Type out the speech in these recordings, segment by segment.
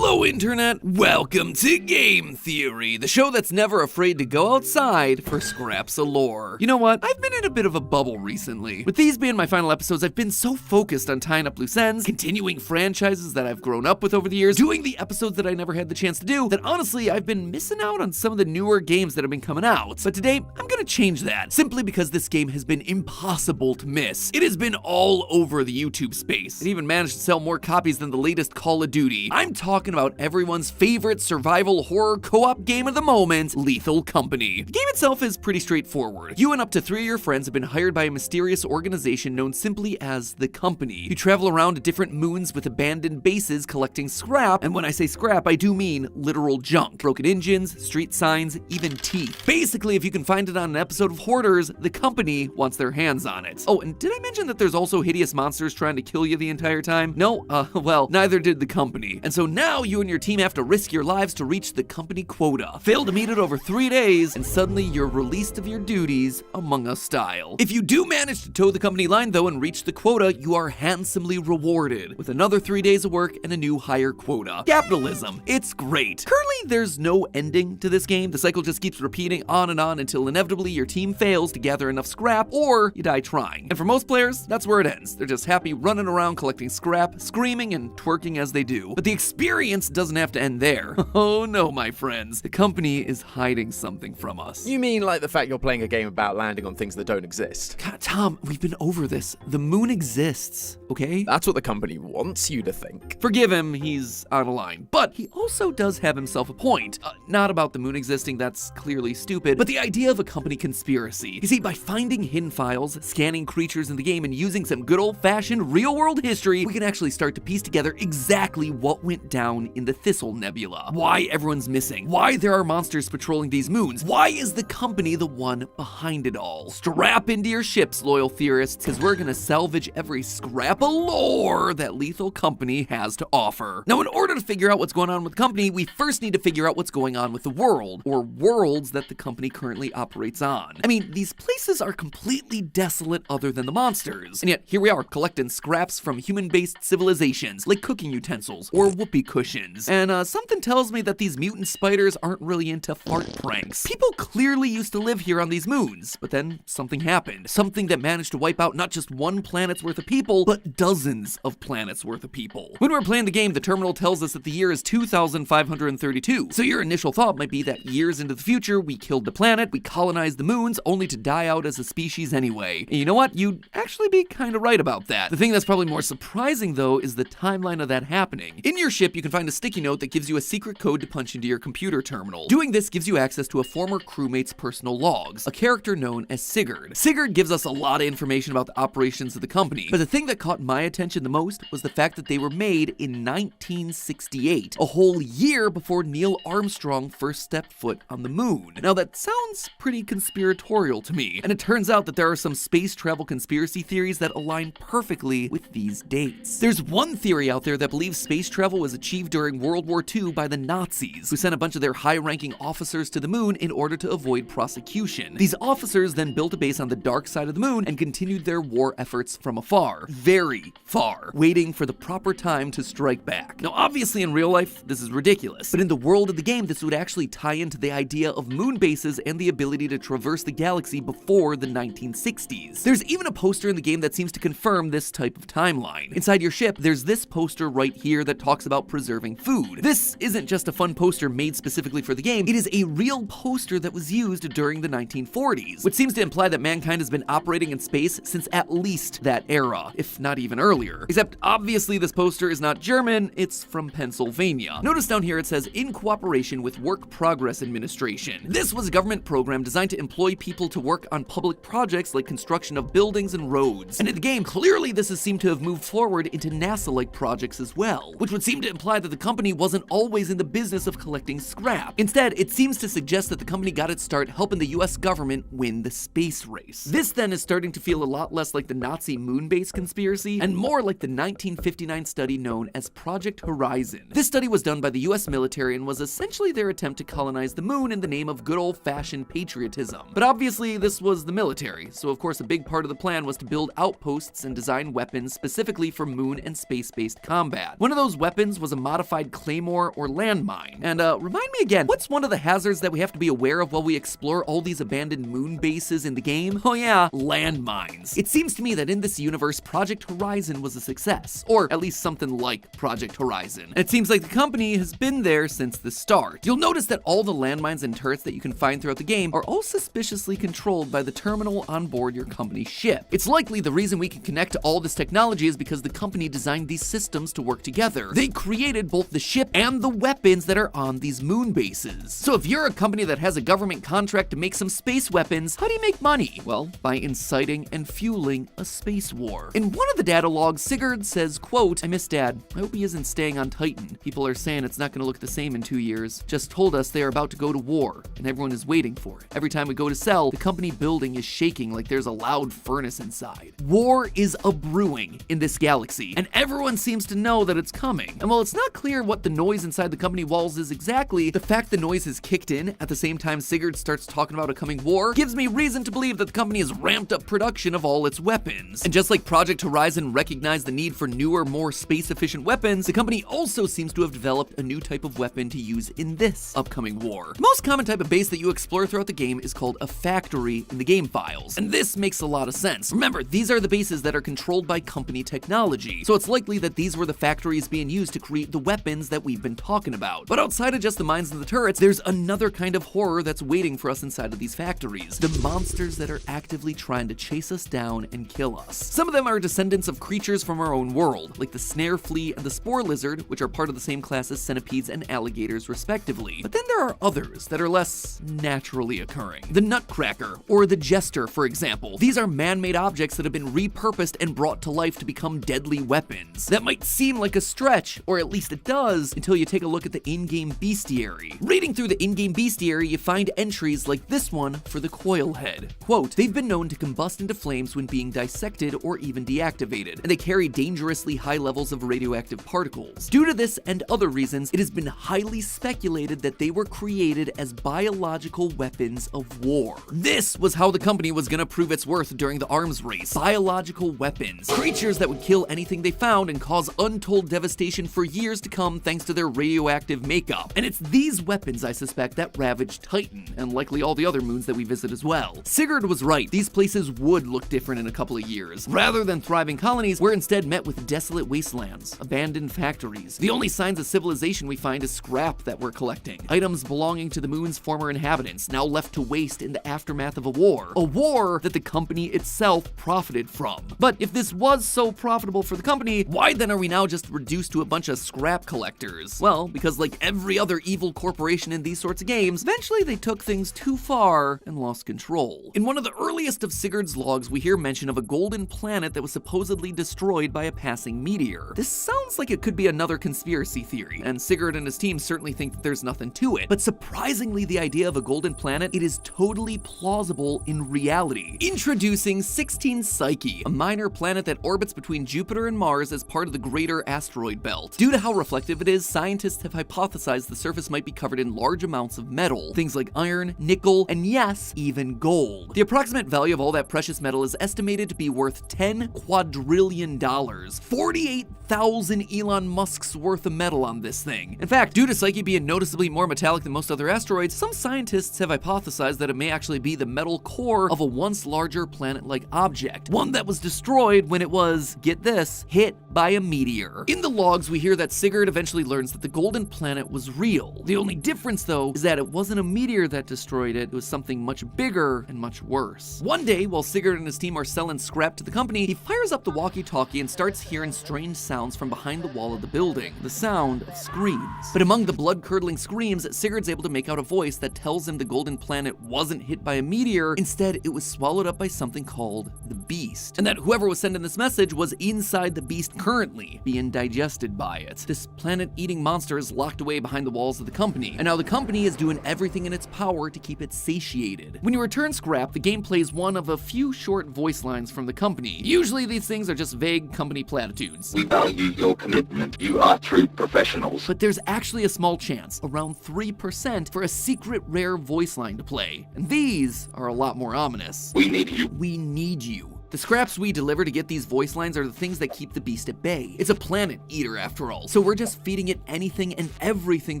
Hello, Internet! Welcome to Game Theory, the show that's never afraid to go outside for scraps of lore. You know what? I've been in a bit of a bubble recently. With these being my final episodes, I've been so focused on tying up loose ends, continuing franchises that I've grown up with over the years, doing the episodes that I never had the chance to do, that honestly, I've been missing out on some of the newer games that have been coming out. But today, I'm gonna change that, simply because this game has been impossible to miss. It has been all over the YouTube space. It even managed to sell more copies than the latest Call of Duty. I'm talking about everyone's favorite survival horror co-op game of the moment, Lethal Company. The game itself is pretty straightforward. You and up to 3 of your friends have been hired by a mysterious organization known simply as the Company. You travel around to different moons with abandoned bases collecting scrap, and when I say scrap, I do mean literal junk. Broken engines, street signs, even teeth. Basically, if you can find it on an episode of Hoarders, the Company wants their hands on it. Oh, and did I mention that there's also hideous monsters trying to kill you the entire time? No? Well, neither did the Company. And so now you and your team have to risk your lives to reach the Company quota. Fail to meet it over 3 days, and suddenly you're released of your duties, Among Us style. If you do manage to toe the Company line though and reach the quota, you are handsomely rewarded with another 3 days of work and a new higher quota. Capitalism. It's great. Currently, there's no ending to this game. The cycle just keeps repeating on and on until inevitably your team fails to gather enough scrap or you die trying. And for most players, that's where it ends. They're just happy running around collecting scrap, screaming and twerking as they do. But the experience doesn't have to end there. Oh no, my friends. The Company is hiding something from us. You mean like the fact you're playing a game about landing on things that don't exist? God, Tom, we've been over this. The moon exists, okay? That's what the Company wants you to think. Forgive him, he's out of line. But he also does have himself a point. Not about the moon existing, that's clearly stupid, but the idea of a Company conspiracy. You see, by finding hidden files, scanning creatures in the game, and using some good old-fashioned real-world history, we can actually start to piece together exactly what went down in the Thistle Nebula. Why everyone's missing. Why there are monsters patrolling these moons. Why is the Company the one behind it all? Strap into your ships, loyal theorists, because we're gonna salvage every scrap of lore that Lethal Company has to offer. Now, in order to figure out what's going on with the Company, we first need to figure out what's going on with the world, or worlds that the Company currently operates on. I mean, these places are completely desolate other than the monsters. And yet, here we are, collecting scraps from human-based civilizations, like cooking utensils, or whoopee cushions. And something tells me that these mutant spiders aren't really into fart pranks. People clearly used to live here on these moons, but then something happened. Something that managed to wipe out not just one planet's worth of people, but dozens of planets worth of people. When we're playing the game, the terminal tells us that the year is 2532. So your initial thought might be that years into the future, we killed the planet, we colonized the moons, only to die out as a species anyway. And you know what? You'd actually be kind of right about that. The thing that's probably more surprising though is the timeline of that happening. In your ship, you can find a sticky note that gives you a secret code to punch into your computer terminal. Doing this gives you access to a former crewmate's personal logs, a character known as Sigurd. Sigurd gives us a lot of information about the operations of the Company, but the thing that caught my attention the most was the fact that they were made in 1968, a whole year before Neil Armstrong first stepped foot on the moon. Now that sounds pretty conspiratorial to me, and it turns out that there are some space travel conspiracy theories that align perfectly with these dates. There's one theory out there that believes space travel was achieved during World War II by the Nazis, who sent a bunch of their high-ranking officers to the moon in order to avoid prosecution. These officers then built a base on the dark side of the moon and continued their war efforts from afar, very far, waiting for the proper time to strike back. Now, obviously in real life, this is ridiculous, but in the world of the game, this would actually tie into the idea of moon bases and the ability to traverse the galaxy before the 1960s. There's even a poster in the game that seems to confirm this type of timeline. Inside your ship, there's this poster right here that talks about preserving food. This isn't just a fun poster made specifically for the game, it is a real poster that was used during the 1940s, which seems to imply that mankind has been operating in space since at least that era, if not even earlier. Except obviously this poster is not German, it's from Pennsylvania. Notice down here it says, in cooperation with Work Progress Administration. This was a government program designed to employ people to work on public projects like construction of buildings and roads. And in the game, clearly this has seemed to have moved forward into NASA-like projects as well, which would seem to imply that the Company wasn't always in the business of collecting scrap. Instead, it seems to suggest that the Company got its start helping the US government win the space race. This then is starting to feel a lot less like the Nazi moon base conspiracy and more like the 1959 study known as Project Horizon. This study was done by the US military and was essentially their attempt to colonize the moon in the name of good old-fashioned patriotism. But obviously this was the military, so of course a big part of the plan was to build outposts and design weapons specifically for moon and space-based combat. One of those weapons was a modified claymore or landmine. And remind me again, what's one of the hazards that we have to be aware of while we explore all these abandoned moon bases in the game? Oh yeah, landmines. It seems to me that in this universe, Project Horizon was a success, or at least something like Project Horizon. And it seems like the company has been there since the start. You'll notice that all the landmines and turrets that you can find throughout the game are all suspiciously controlled by the terminal on board your company's ship. It's likely the reason we can connect to all this technology is because the company designed these systems to work together. They created both the ship and the weapons that are on these moon bases. So if you're a company that has a government contract to make some space weapons, how do you make money? Well, by inciting and fueling a space war. In one of the data logs, Sigurd says, quote, "I miss Dad. I hope he isn't staying on Titan. People are saying it's not going to look the same in 2 years. Just told us they are about to go to war, and everyone is waiting for it. Every time we go to sell, the company building is shaking like there's a loud furnace inside. War is a-brewing in this galaxy, and everyone seems to know that it's coming. And while it's not clear what the noise inside the company walls is exactly, the fact the noise has kicked in at the same time Sigurd starts talking about a coming war gives me reason to believe that the company has ramped up production of all its weapons. And just like Project Horizon recognized the need for newer, more space-efficient weapons, the company also seems to have developed a new type of weapon to use in this upcoming war. The most common type of base that you explore throughout the game is called a factory in the game files, and this makes a lot of sense. Remember, these are the bases that are controlled by company technology, so it's likely that these were the factories being used to create the weapons that we've been talking about. But outside of just the mines and the turrets, there's another kind of horror that's waiting for us inside of these factories. The monsters that are actively trying to chase us down and kill us. Some of them are descendants of creatures from our own world, like the snare flea and the spore lizard, which are part of the same class as centipedes and alligators respectively. But then there are others that are less naturally occurring. The nutcracker, or the jester, for example. These are man-made objects that have been repurposed and brought to life to become deadly weapons. That might seem like a stretch, or at least it does, until you take a look at the in-game bestiary. Reading through the in-game bestiary, you find entries like this one for the coil head. Quote, "They've been known to combust into flames when being dissected or even deactivated, and they carry dangerously high levels of radioactive particles. Due to this and other reasons, it has been highly speculated that they were created as biological weapons of war." This was how the company was gonna prove its worth during the arms race. Biological weapons. Creatures that would kill anything they found and cause untold devastation for years to come thanks to their radioactive makeup. And it's these weapons, I suspect, that ravaged Titan, and likely all the other moons that we visit as well. Sigurd was right. These places would look different in a couple of years. Rather than thriving colonies, we're instead met with desolate wastelands, abandoned factories. The only signs of civilization we find is scrap that we're collecting. Items belonging to the moon's former inhabitants, now left to waste in the aftermath of a war. A war that the company itself profited from. But if this was so profitable for the company, why then are we now just reduced to a bunch of scrap collectors? Well, because like every other evil corporation in these sorts of games, eventually they took things too far and lost control. In one of the earliest of Sigurd's logs, we hear mention of a golden planet that was supposedly destroyed by a passing meteor. This sounds like it could be another conspiracy theory, and Sigurd and his team certainly think that there's nothing to it. But surprisingly, the idea of a golden planet, it is totally plausible in reality. Introducing 16 Psyche, a minor planet that orbits between Jupiter and Mars as part of the greater asteroid belt. Due to how reflective it is, scientists have hypothesized the surface might be covered in large amounts of metal, things like iron, nickel, and yes, even gold. The approximate value of all that precious metal is estimated to be worth $10 quadrillion. 48,000 Elon Musk's worth of metal on this thing. In fact, due to Psyche being noticeably more metallic than most other asteroids, some scientists have hypothesized that it may actually be the metal core of a once larger planet-like object, one that was destroyed when it was, get this, hit by a meteor. In the logs, we hear that Sigurd eventually learns that the golden planet was real. The only difference, though, is that it wasn't a meteor that destroyed it was something much bigger and much worse. One day, while Sigurd and his team are selling scrap to the company, he fires up the walkie-talkie and starts hearing strange sounds from behind the wall of the building. The sound of screams. But among the blood-curdling screams, Sigurd's able to make out a voice that tells him the golden planet wasn't hit by a meteor, instead it was swallowed up by something called the Beast. And that whoever was sending this message was inside the Beast currently, being digested by it. This planet-eating monster is locked away behind the walls of the company, and now the company is doing everything in its power to keep it satiated. When you return scrap, the game plays one of a few short voice lines from the company. Usually these things are just vague company platitudes. "We value your commitment. You are true professionals." But there's actually a small chance, around 3%, for a secret rare voice line to play. And these are a lot more ominous. "We need you." We need you. The scraps we deliver to get these voice lines are the things that keep the beast at bay. It's a planet eater after all, so we're just feeding it anything and everything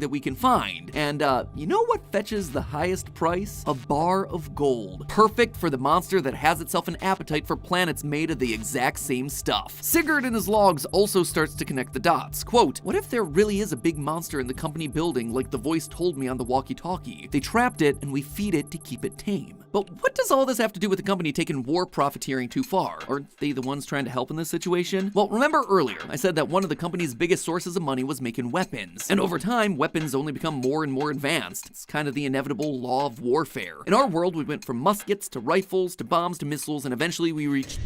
that we can find. And you know what fetches the highest price? A bar of gold. Perfect for the monster that has itself an appetite for planets made of the exact same stuff. Sigurd in his logs also starts to connect the dots. Quote, what if there really is a big monster in the company building like the voice told me on the walkie-talkie? They trapped it and we feed it to keep it tame. But what does all this have to do with the company taking war profiteering too far? Aren't they the ones trying to help in this situation? Well, remember earlier, I said that one of the company's biggest sources of money was making weapons. And over time, weapons only become more and more advanced. It's kind of the inevitable law of warfare. In our world, we went from muskets to rifles to bombs to missiles, and eventually we reached...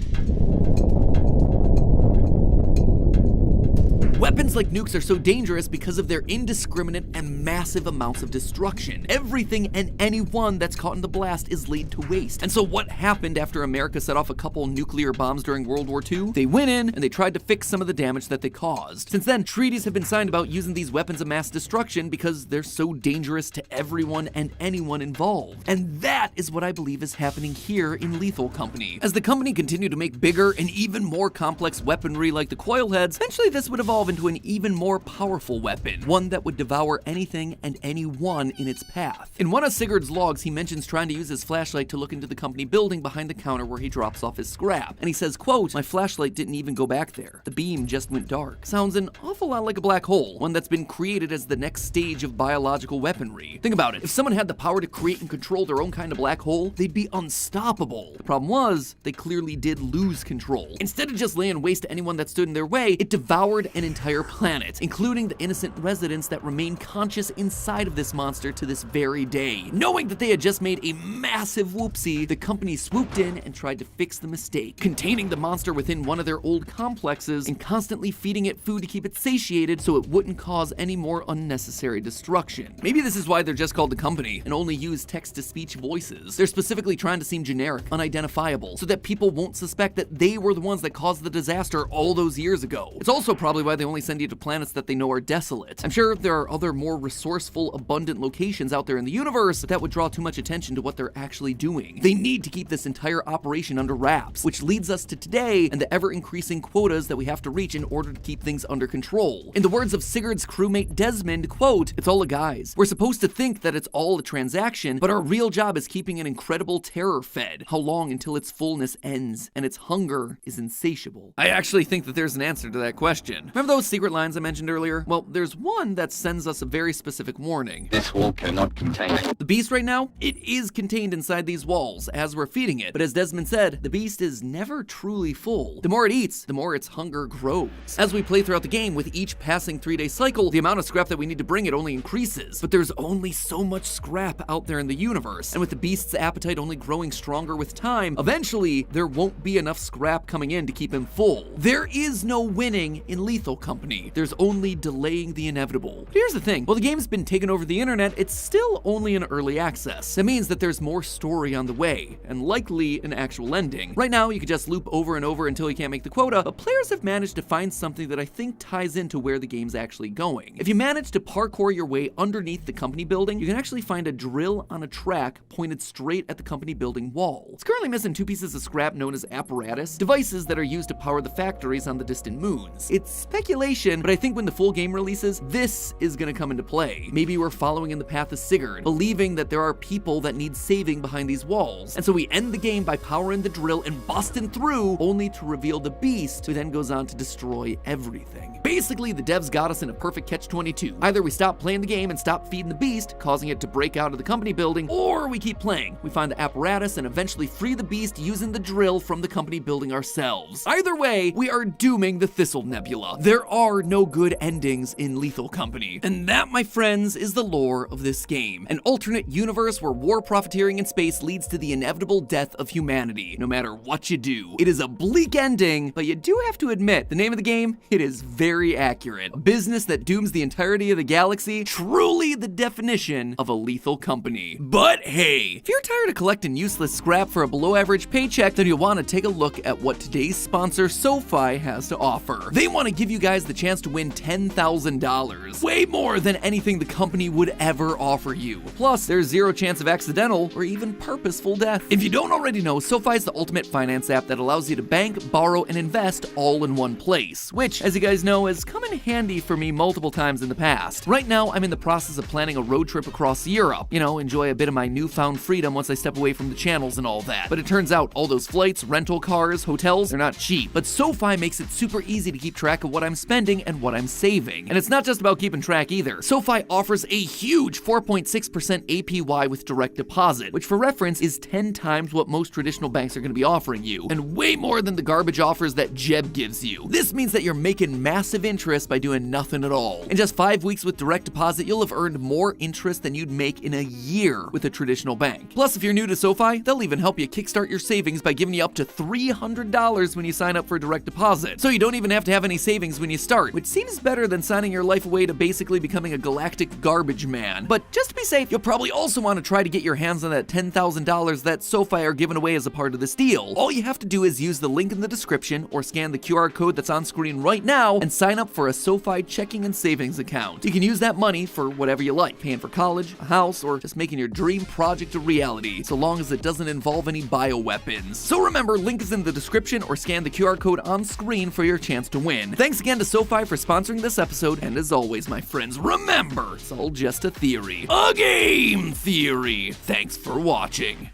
Weapons like nukes are so dangerous because of their indiscriminate and massive amounts of destruction. Everything and anyone that's caught in the blast is laid to waste. And so what happened after America set off a couple nuclear bombs during World War II? They went in and they tried to fix some of the damage that they caused. Since then, treaties have been signed about using these weapons of mass destruction because they're so dangerous to everyone and anyone involved. And that is what I believe is happening here in Lethal Company. As the company continued to make bigger and even more complex weaponry like the coil heads, eventually this would evolve into an even more powerful weapon, one that would devour anything and anyone in its path. In one of Sigurd's logs, he mentions trying to use his flashlight to look into the company building behind the counter where he drops off his scrap. And he says, quote, my flashlight didn't even go back there. The beam just went dark. Sounds an awful lot like a black hole, one that's been created as the next stage of biological weaponry. Think about it. If someone had the power to create and control their own kind of black hole, they'd be unstoppable. The problem was, they clearly did lose control. Instead of just laying waste to anyone that stood in their way, it devoured an entire planet, including the innocent residents that remain conscious inside of this monster to this very day. Knowing that they had just made a massive whoopsie, the company swooped in and tried to fix the mistake, containing the monster within one of their old complexes and constantly feeding it food to keep it satiated so it wouldn't cause any more unnecessary destruction. Maybe this is why they're just called the company and only use text-to-speech voices. They're specifically trying to seem generic, unidentifiable, so that people won't suspect that they were the ones that caused the disaster all those years ago. It's also probably why they only send you to planets that they know are desolate. I'm sure there are other more resourceful, abundant locations out there in the universe, but that would draw too much attention to what they're actually doing. They need to keep this entire operation under wraps, which leads us to today and the ever-increasing quotas that we have to reach in order to keep things under control. In the words of Sigurd's crewmate Desmond, quote, it's all a guise. We're supposed to think that it's all a transaction, but our real job is keeping an incredible terror fed. How long until its fullness ends and its hunger is insatiable? I actually think that there's an answer to that question. Remember those secret lines I mentioned earlier? Well, there's one that sends us a very specific warning. This wall cannot contain it. The beast right now, it is contained inside these walls as we're feeding it. But as Desmond said, the beast is never truly full. The more it eats, the more its hunger grows. As we play throughout the game, with each passing 3-day cycle, the amount of scrap that we need to bring it only increases. But there's only so much scrap out there in the universe. And with the beast's appetite only growing stronger with time, eventually there won't be enough scrap coming in to keep him full. There is no winning in Lethal Company. There's only delaying the inevitable. But here's the thing, while the game's been taken over the internet, it's still only in early access. That means that there's more story on the way, and likely an actual ending. Right now, you can just loop over and over until you can't make the quota, but players have managed to find something that I think ties into where the game's actually going. If you manage to parkour your way underneath the company building, you can actually find a drill on a track pointed straight at the company building wall. It's currently missing 2 pieces of scrap known as apparatus, devices that are used to power the factories on the distant moons. It's speculation, but I think when the full game releases, this is gonna come into play. Maybe we're following in the path of Sigurd, believing that there are people that need saving behind these walls. And so we end the game by powering the drill and busting through, only to reveal the beast, who then goes on to destroy everything. Basically, the devs got us in a perfect catch-22. Either we stop playing the game and stop feeding the beast, causing it to break out of the company building, or we keep playing. We find the apparatus and eventually free the beast using the drill from the company building ourselves. Either way, we are dooming the Thistle Nebula. There are no good endings in Lethal Company. And that, my friends, is the lore of this game. An alternate universe where war profiteering in space leads to the inevitable death of humanity, no matter what you do. It is a bleak ending, but you do have to admit, the name of the game, it is very accurate. A business that dooms the entirety of the galaxy, truly the definition of a lethal company. But hey, if you're tired of collecting useless scrap for a below average paycheck, then you'll want to take a look at what today's sponsor, SoFi, has to offer. They want to give you guys the chance to win $10,000. Way more than anything the company would ever offer you. Plus, there's zero chance of accidental or even purposeful death. If you don't already know, SoFi is the ultimate finance app that allows you to bank, borrow, and invest all in one place, which, as you guys know, has come in handy for me multiple times in the past. Right now, I'm in the process of planning a road trip across Europe. Enjoy a bit of my newfound freedom once I step away from the channels and all that. But it turns out all those flights, rental cars, hotels, they're not cheap. But SoFi makes it super easy to keep track of what I'm spending and what I'm saving. And it's not just about keeping track either. SoFi offers a huge 4.6% APY with direct deposit, which for reference is 10 times what most traditional banks are going to be offering you, and way more than the garbage offers that Jeb gives you. This means that you're making massive interest by doing nothing at all. In just 5 weeks with direct deposit, you'll have earned more interest than you'd make in a year with a traditional bank. Plus, if you're new to SoFi, they'll even help you kickstart your savings by giving you up to $300 when you sign up for direct deposit. So you don't even have to have any savings when you start, which seems better than signing your life away to basically becoming a galactic garbage man. But just to be safe, you'll probably also want to try to get your hands on that $10,000 that SoFi are giving away as a part of this deal. All you have to do is use the link in the description or scan the QR code that's on screen right now and sign up for a SoFi checking and savings account. You can use that money for whatever you like, paying for college, a house, or just making your dream project a reality, so long as it doesn't involve any bioweapons. So remember, link is in the description or scan the QR code on screen for your chance to win. Thanks again to SoFi for sponsoring this episode, and as always, my friends, remember, it's all just a theory. A game theory! Thanks for watching.